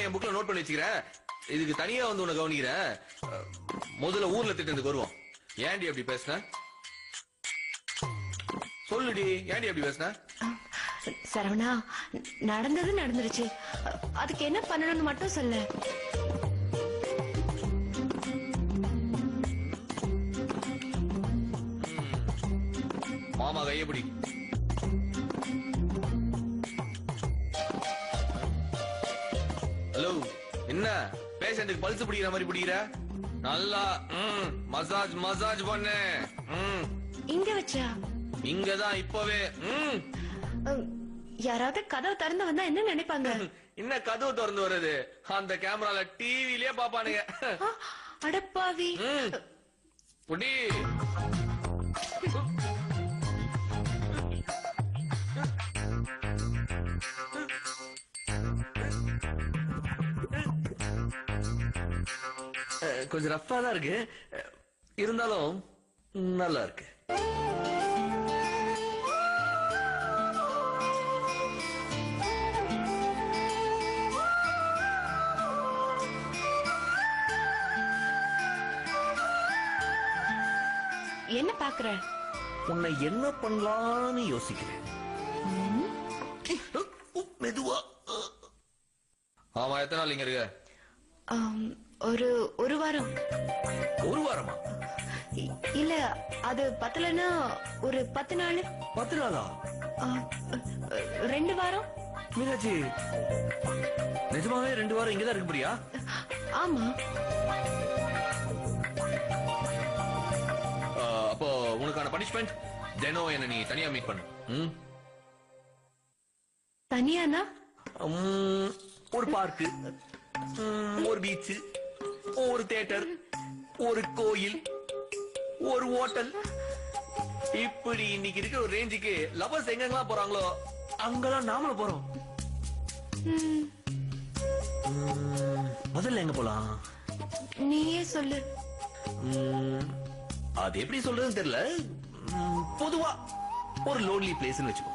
என் புக்ல நோட் பண்ணி வச்சுக்கிறேன். இதுக்கு தனியா வந்து உன்னை கவனிக்கிறேன். முதல்ல ஊர்ல திட்டத்துக்கு வருவோம். ஏன்டி அப்படி பேசுன? சொல்லுடி, ஏன்டி அப்படி பேசுன? சரவணா, நடந்தது நடந்துருச்சு. அதுக்கு என்ன பண்ணணும்னு மட்டும் சொல்லு. மாமா கையப்படி. ஹலோ, என்ன பேஷண்ட்டுக்கு பல்ஸ் பிடிக்கிற மாதிரி பிடிக்கிற? நல்லா மசாஜ் மசாஜ் பண்ணு. இங்க வச்சா? இங்கதான் இப்பவே. யாராவது கதவு திறந்து வந்தா என்ன நினைப்பாங்க? என்ன கதவு திறந்து வருது? அந்த கேமரால டிவிலயே பாப்பானுங்க. அடப்பாவி. புடி. கொஞ்சம் ரஃபா தான் இருக்கு, இருந்தாலும் நல்லா இருக்கு. என்ன பாக்குற? உன்னை என்ன பண்ணலான்னு யோசிக்கிறேன். மெதுவா. ஆமா, எத்தனை நாள் இங்க இருக்க? ஒரு வாரம். ஒரு வாரமா? இல்ல, அது பத்தலன்னா ஒரு 10 நாள். 10 நாளா? 2 வாரம். மீனாட்சி, நிஜமாவே 2 வாரம் இங்கதான் இருக்க முடியா? ஆமா. அப்போ உனக்கான பனிஷ்மெண்ட் தினம் என்ன நீ தனியா மீட் பண்ணு. தனியானா? ஒரு பார்க்கு, ஒரு பீச், ஒரு தியேட்டர், ஒரு கோயில், ஒரு ஹோட்டல், இப்படி இன்னைக்கு இருக்கிற ஒரு ரேஞ்சுக்கு லவர்ஸ் எங்கெல்லாம் போறாங்களோ அங்கெல்லாம் நாமளும் போறோம். முதல்ல எங்க போலாம்? நீயே சொல்லு. அது எப்படி சொல்றதுன்னு தெரியல. பொதுவா ஒரு லோன்லி பிளேஸ்னு வச்சுக்கோ.